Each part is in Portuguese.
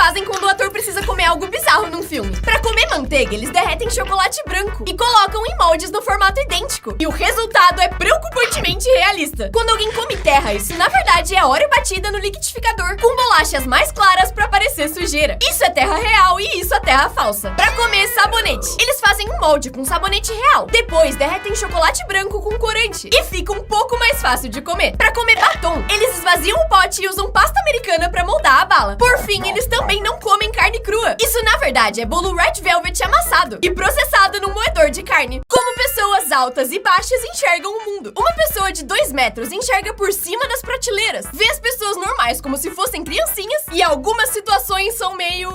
fazem quando o ator precisa comer algo bizarro num filme. Pra comer manteiga, eles derretem chocolate branco e colocam em moldes no formato idêntico. E o resultado é preocupantemente realista. Quando alguém come terra, isso na verdade é óleo batida no liquidificador, com bolachas mais claras pra parecer sujeira. Isso é terra real e isso é terra falsa. Pra comer sabonete, eles fazem um molde com sabonete real. Depois derretem chocolate branco com corante e fica um pouco mais fácil de comer. Pra comer batom, eles esvaziam o pote e usam pasta americana pra moldar a bala. Por fim, eles também não comem carne crua. Isso na verdade é bolo Red Velvet amassado e processado num moedor de carne. Como pessoas altas e baixas enxergam o mundo. Uma pessoa de 2 metros enxerga por cima das prateleiras, vê as pessoas normais como se fossem criancinhas e algumas situações são meio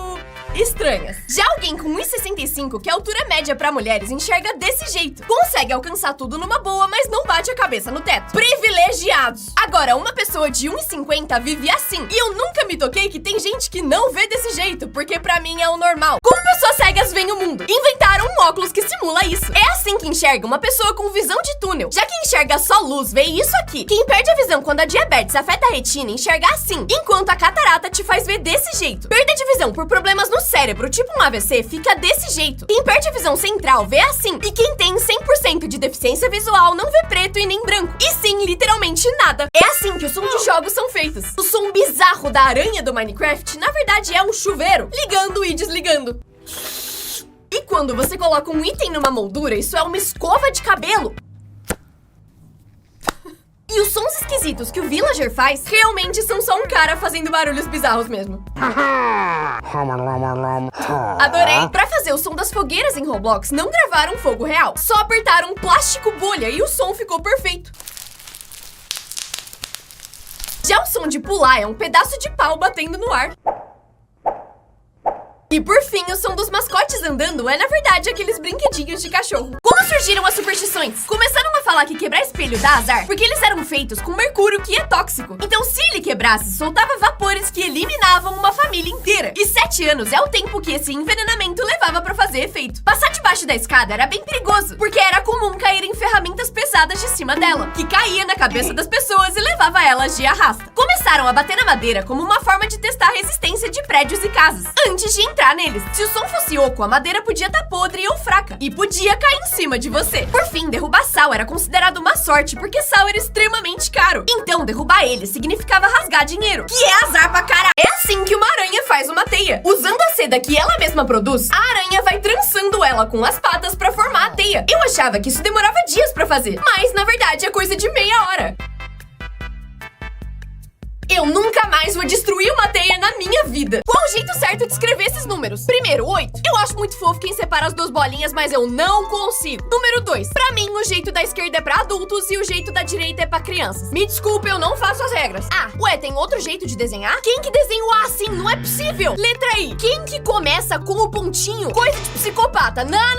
estranhas. Já alguém com 1,65, que é a altura média pra mulheres, enxerga desse jeito. Consegue alcançar tudo numa boa, mas não bate a cabeça no teto. Privilegiados! Agora, uma pessoa de 1,50 vive assim. E eu nunca me toquei que tem gente que não vê desse jeito, porque pra mim é o normal. Como pessoas cegas veem o mundo? Inventaram um óculos que simula isso. É assim que enxerga uma pessoa com visão de túnel. Já que enxerga só luz, vê isso aqui. Quem perde a visão quando a diabetes afeta a retina enxerga assim, enquanto a catarata te faz ver desse jeito. Perda de visão por problemas no cérebro, tipo um AVC, fica desse jeito. Quem perde a visão central vê assim. E quem tem 100% de deficiência visual não vê preto e nem branco. E sim, literalmente nada. É assim que os sons de jogos são feitos. O som bizarro da aranha do Minecraft, na verdade, é um chuveiro, ligando e desligando. E quando você coloca um item numa moldura, isso é uma escova de cabelo. E os sons esquisitos que o Villager faz realmente são só um cara fazendo barulhos bizarros mesmo. Adorei! Pra fazer o som das fogueiras em Roblox, não gravaram fogo real. Só apertaram um plástico bolha e o som ficou perfeito. Já o som de pular é um pedaço de pau batendo no ar. E por fim, o som dos mascotes andando é, na verdade, aqueles brinquedinhos de cachorro. Como surgiram as superstições? Começaram a falar que quebrar espelho dá azar, porque eles eram feitos com mercúrio, que é tóxico. Então, se ele quebrasse, soltava vapores que eliminavam uma família inteira. E 7 anos é o tempo que esse envenenamento levava pra fazer efeito. Passar debaixo da escada era bem perigoso, porque era comum cair em ferramentas pesadas de cima dela, que caía na cabeça das pessoas e levava elas de arrasta. Começaram a bater na madeira como uma forma de testar a resistência de prédios e casas, antes de entrar neles. Se o som fosse oco, a madeira podia estar podre ou fraca e podia cair em cima de você. Por fim, derrubar sal era considerado uma sorte, porque sal era extremamente caro. Então, derrubar ele significava rasgar dinheiro, que é azar pra caralho. É assim que uma aranha faz uma teia. Usando a seda que ela mesma produz, a aranha vai trançando ela com as patas pra formar a teia. Eu achava que isso demorava dias pra fazer, mas na verdade é coisa de meia hora. Eu nunca mais vou destruir uma teia na minha vida. Qual o jeito certo de escrever esses números? Primeiro, 8. Eu acho muito fofo quem separa as duas bolinhas, mas eu não consigo. Número 2. Pra mim, o jeito da esquerda é pra adultos e o jeito da direita é pra crianças. Me desculpe, eu não faço as regras. Ah, ué, tem outro jeito de desenhar? Quem que desenha o A assim? Não é possível. Letra I. Quem que começa com o pontinho? Coisa de psicopata. Não.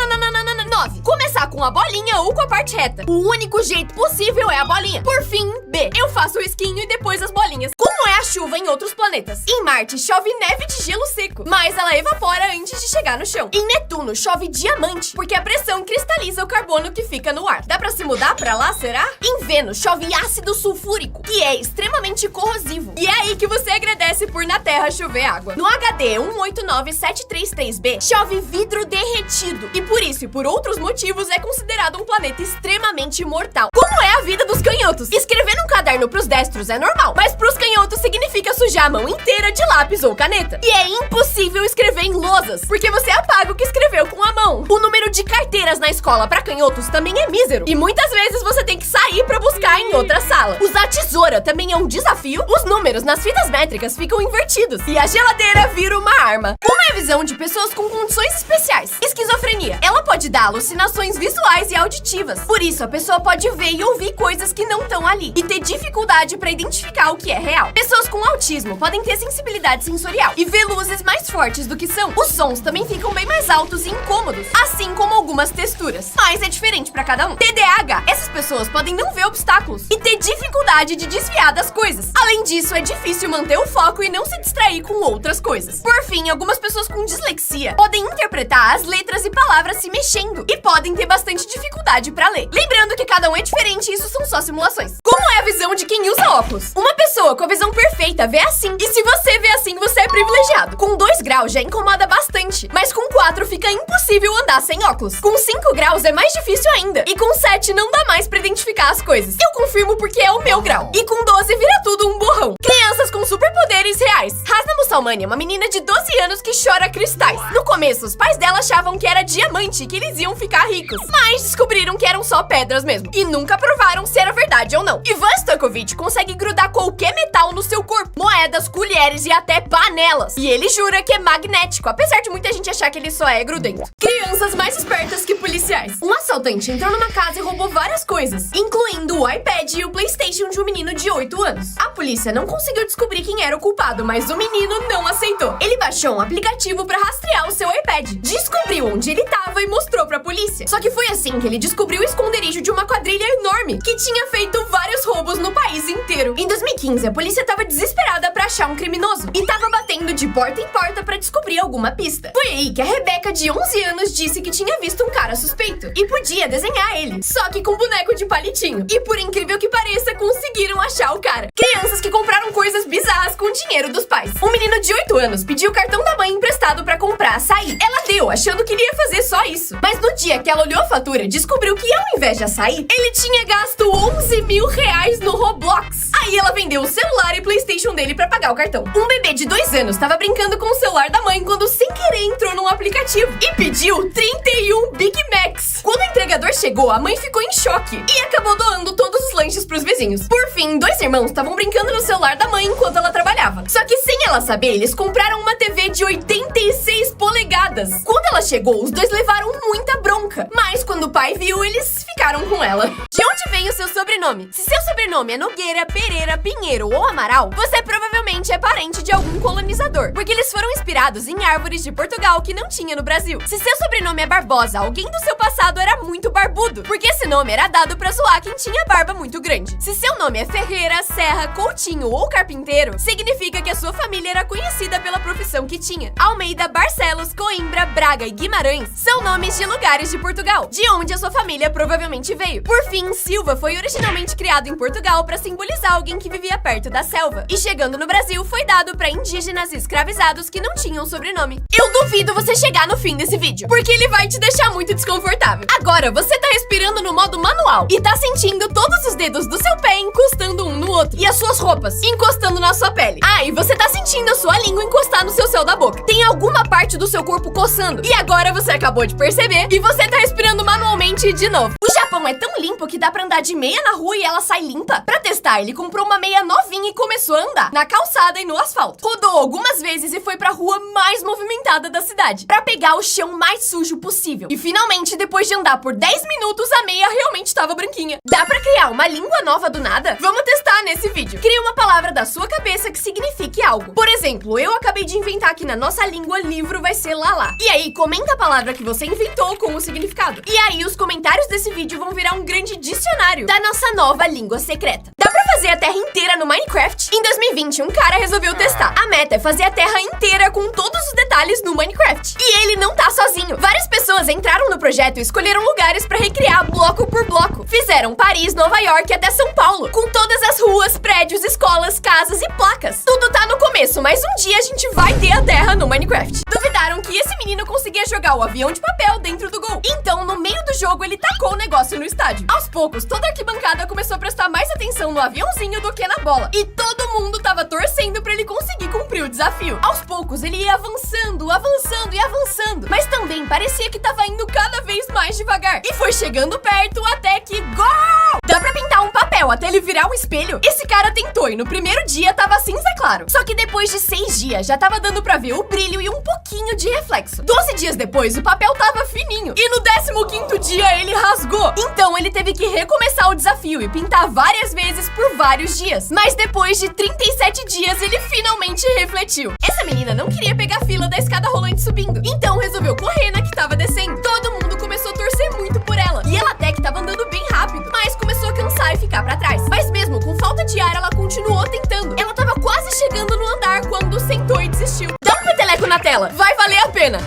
9. Começar com a bolinha ou com a parte reta. O único jeito possível é a bolinha. Por fim, B. Eu faço o risquinho e depois as bolinhas. Como é a chuva em outros planetas? Em Marte, chove neve de gelo seco, mas ela evapora antes de chegar no chão. Em Netuno, chove diamante, porque a pressão cristaliza o carbono que fica no ar. Dá pra se mudar pra lá, será? Em Vênus, chove ácido sulfúrico, que é extremamente corrosivo. E é aí que você agradece por na Terra chover água. No HD 189733b, chove vidro derretido. E por isso e por outros motivos, é considerado um planeta extremamente mortal. Como é a vida dos canhotos? Escrever num caderno pros destros é normal, mas pros canhotos significa sujar a mão inteira de lápis ou caneta. E é impossível escrever em lousas, porque você apaga o que escreveu com a mão. O número de carteiras na escola pra canhotos também é mísero, e muitas vezes você tem que sair pra buscar em outra sala. Usar tesoura também é um desafio. Os números nas fitas métricas ficam invertidos, e a geladeira vira uma arma. Como é a visão de pessoas com condições especiais? Esquizofrenia. Ela pode dar alucinações visuais e auditivas. Por isso, a pessoa pode ver e ouvir coisas que não estão ali, e ter dificuldade pra identificar o que é real. Pessoas com autismo podem ter sensibilidade sensorial e ver luzes mais fortes do que são. Os sons também ficam bem mais altos e incômodos, assim como algumas texturas. Mas é diferente pra cada um. TDAH. Essas pessoas podem não ver obstáculos e ter dificuldade de desviar das coisas. Além disso, é difícil manter o foco e não se distrair com outras coisas. Por fim, algumas pessoas com dislexia podem interpretar as letras e palavras se mexendo e podem ter bastante dificuldade pra ler. Lembrando que cada um é diferente e isso são só simulações. Como é a visão de quem usa óculos? Uma pessoa com a visão perfeita perfeita vê assim. E se você vê assim, você é privilegiado. Com 2 graus já incomoda bastante, mas com 4 fica impossível andar sem óculos. Com 5 graus é mais difícil ainda. E com 7 não dá mais pra identificar as coisas. Eu confirmo porque é o meu grau. E com 12 vira tudo um borrão. Crianças com superpoderes reais. Hasna Musalmani é uma menina de 12 anos que chora cristais. No começo, os pais dela achavam que era diamante, que eles iam ficar ricos. Mas descobriram que eram só pedras mesmo. E nunca provaram se era verdade ou não. Ivan Stoichkov consegue grudar qualquer metal no seu corpo. Moedas, colheres e até panelas. E ele jura que é magnético, apesar de muita gente achar que ele só é grudento. Crianças mais espertas que policiais. Um assaltante entrou numa casa e roubou várias coisas, incluindo o iPad e o PlayStation de um menino de 8 anos. A polícia não conseguiu descobrir quem era o culpado, mas o menino não aceitou. Ele baixou um aplicativo pra rastrear o seu iPad, descobriu onde ele tava e mostrou pra polícia. Só que foi assim que ele descobriu o esconderijo de uma quadrilha enorme que tinha feito vários roubos no país inteiro. Em 2015, a polícia tava desesperada pra achar um criminoso e tava batendo de porta em porta pra descobrir alguma pista. Foi aí que a Rebeca, de 11 anos, disse que tinha visto um cara suspeito e podia desenhar ele, só que com boneco de palitinho. E por incrível que pareça, conseguiram achar o cara. Crianças que compraram coisas bizarras com o dinheiro dos pais. Um menino de 8 anos pediu o cartão da mãe emprestado pra comprar açaí. Ela deu, achando que ele ia fazer só isso. Mas no dia que ela olhou a fatura, descobriu que ao invés de açaí, ele tinha gasto 11 mil reais no Roblox. Aí ela vendeu o celular e PlayStation dele pra pagar o cartão. Um bebê de 2 anos tava brincando com o celular da mãe quando sem querer entrou num aplicativo e pediu 31 Big Macs. Quando o entregador chegou, a mãe ficou em choque e acabou doando todos os lanches pros vizinhos. Por fim, 2 irmãos estavam brincando no celular da mãe enquanto ela trabalhava. Só que sem ela saber, eles compraram uma TV de 86 polegadas. Quando ela chegou, os 2 levaram muita bronca. Mas quando o pai viu, eles ficaram com ela. De onde vem o seu sobrenome? Se seu sobrenome é Nogueira, Pereira, Pinheiro ou Amaral, você provavelmente é parente de algum colonizador, porque eles foram inspirados em árvores de Portugal que não tinha no Brasil. Se seu sobrenome é Barbosa, alguém do seu passado era muito barbudo, porque esse nome era dado pra zoar quem tinha barba muito grande. Se seu nome é Ferreira, Serra, Coutinho ou Carpinteiro, significa que a sua família era conhecida pela profissão que tinha. Almeida, Barcelos, Coimbra, Braga e Guimarães são nomes de lugares de Portugal, de onde a sua família provavelmente veio. Por fim, Silva foi originalmente criado em Portugal para simbolizar alguém que vivia perto da selva, e chegando no Brasil foi dado para indígenas e escravizados que não tinham sobrenome. Eu duvido você chegar no fim desse vídeo, porque ele vai te deixar muito desconfortável. Agora, você tá respirando no modo manual e tá sentindo todos os dedos do seu pé encostando um no outro, e as suas roupas encostando na sua pele. Ah, e você tá sentindo a sua língua encostar no seu céu da boca. Tem alguma parte do seu corpo coçando, e agora você acabou de perceber e você tá respirando manualmente de novo. O Japão é tão limpo que dá pra andar de meia na rua e ela sai limpa. Pra testar, ele comprou uma meia novinha e começou a andar na calçada e no asfalto. Rodou algumas vezes e foi pra rua mais movimentada da cidade, pra pegar o chão mais sujo possível. E finalmente, depois de andar por 10 minutos, a meia realmente estava branquinha. Dá pra criar uma língua nova do nada? Vamos testar nesse vídeo. Crie uma palavra da sua cabeça que signifique algo. Por exemplo, eu acabei de inventar que na nossa língua livro vai ser lalá. E aí, comenta a palavra que você inventou com o significado. E aí, os comentários desse vídeo vão virar um grande dicionário da nossa nova língua secreta. Dá pra fazer a Terra inteira no Minecraft? Em 2020, um cara resolveu testar. A meta é fazer a Terra inteira com todos os detalhes no Minecraft. E ele não tá sozinho. Várias pessoas entraram no projeto e escolheram lugares pra recriar bloco por bloco. Fizeram Paris, Nova York até São Paulo, com todas as ruas, prédios, escolas, casas e placas. Tudo tá no começo, mas um dia a gente vai ter a Terra no Minecraft. Duvidaram que esse menino conseguia jogar o avião de papel dentro do gol. Então, no meio do jogo, ele tacou o negócio no estádio. Aos poucos, toda a arquibancada começou a prestar mais atenção no aviãozinho do que na bola. E todo mundo tava torcendo pra ele conseguir cumprir o desafio. Aos poucos, ele ia avançando, avançando e avançando. Mas também parecia que tava indo cada vez mais devagar. E foi chegando perto até que... Gol! Dá pra pintar um papel até ele virar um espelho? Esse cara tentou e no primeiro dia tava cinza claro. Só que depois de 6 dias já tava dando pra ver o brilho e um pouquinho de reflexo. 12 dias depois o papel tava fininho. E no 15º dia ele rasgou. Então ele teve que recomeçar o desafio e pintar várias vezes por vários dias. Mas depois de 37 dias ele finalmente refletiu. Essa menina não queria pegar a fila da escada rolante subindo. Então resolveu correr na que tava descendo. Todo mundo começou a torcer muito por ela. E ela até que tava andando bem rápido, mas começou a cansar e ficar pra trás. Mas mesmo com falta de ar, ela continuou tentando. Ela tava quase chegando no andar quando sentou e desistiu. Dá um peteleco na tela, vai valer a pena!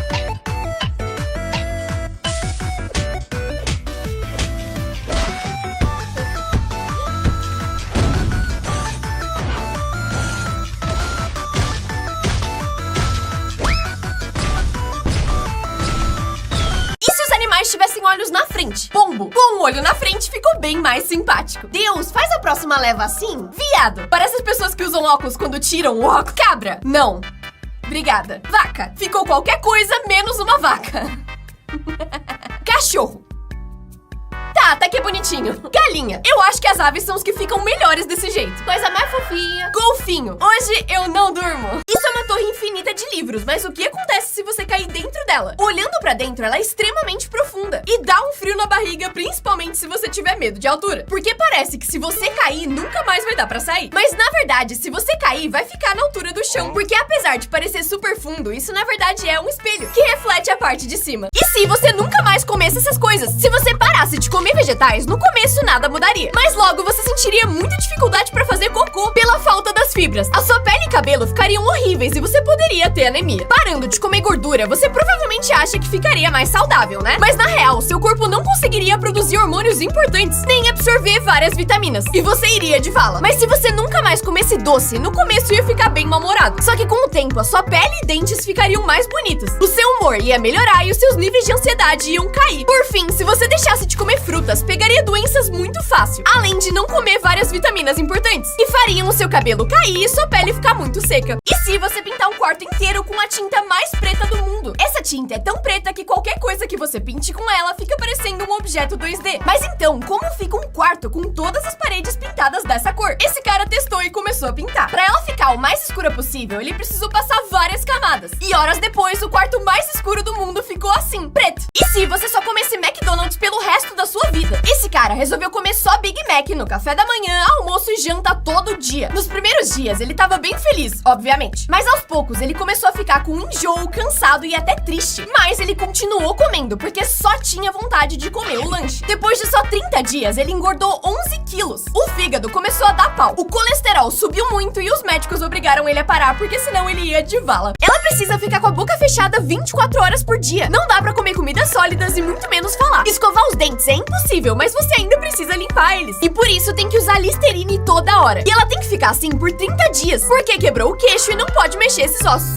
animais tivessem olhos na frente. Pombo, com um olho na frente, ficou bem mais simpático. Deus, faz a próxima leva assim. Viado, parece as pessoas que usam óculos quando tiram o óculos. Cabra, não. Obrigada. Vaca, ficou qualquer coisa menos uma vaca. Cachorro. Tá, até que é bonitinho. Galinha. Eu acho que as aves são os que ficam melhores desse jeito. Coisa mais fofinha. Golfinho. Hoje eu não durmo. Isso é uma torre infinita de livros, mas o que acontece se você cair dentro dela? Olhando pra dentro, ela é extremamente profunda. E dá um frio na barriga, principalmente se você tiver medo de altura. Porque parece que se você cair, nunca mais vai dar pra sair. Mas na verdade, se você cair, vai ficar na altura do chão. Porque apesar de parecer super fundo, isso na verdade é um espelho que reflete a parte de cima. E se você nunca mais comesse essas coisas? Se você parasse de comer vegetais, no começo nada mudaria. Mas logo você sentiria muita dificuldade pra fazer cocô pela falta das fibras. A sua pele e cabelo ficariam horríveis e você poderia ter anemia. Parando de comer gordura, você provavelmente acha que ficaria mais saudável, né? Mas na real, seu corpo não conseguiria produzir hormônios importantes, nem absorver várias vitaminas. E você iria de vala. Mas se você nunca mais comesse doce, no começo ia ficar bem mal-humorado. Só que com o tempo, a sua pele e dentes ficariam mais bonitos. O seu humor ia melhorar e os seus níveis de ansiedade iam cair. Por fim, se você deixasse de comer frutas, pegaria doenças muito fácil, além de não comer várias vitaminas importantes, e fariam o seu cabelo cair e sua pele ficar muito seca. E se você pintar um quarto inteiro com a tinta mais preta do mundo? Essa tinta é tão preta que qualquer coisa que você pinte com ela fica parecendo um objeto 2D. Mas então, como fica um quarto com todas as paredes pintadas dessa cor? Esse cara testou e começou a pintar. Pra ela ficar o mais escura possível, ele precisou passar várias camadas. E horas depois, o quarto mais escuro do mundo ficou assim, preto. E se você só comesse McDonald's pelo resto da sua vida? Esse cara resolveu comer só Big Mac no café da manhã, almoço e janta todo dia. Nos primeiros dias, ele tava bem feliz, obviamente. Mas aos poucos, ele começou a ficar com enjoo, cansado e até triste. Mas ele continuou comendo, porque só tinha vontade de comer o lanche. Depois de só 30 dias, ele engordou 11 quilos. O fígado começou a dar pau. O colesterol subiu muito e os médicos obrigaram ele a parar, porque senão ele ia de vala. Ela precisa ficar com a boca fechada 24 horas por dia. Não dá pra comer comidas sólidas e muito menos falar. Escovar os dentes é impossível, mas você ainda precisa limpar eles. E por isso tem que usar Listerine toda hora. E ela tem que ficar assim por 30 dias, porque quebrou o queixo e não pode mexer esses ossos.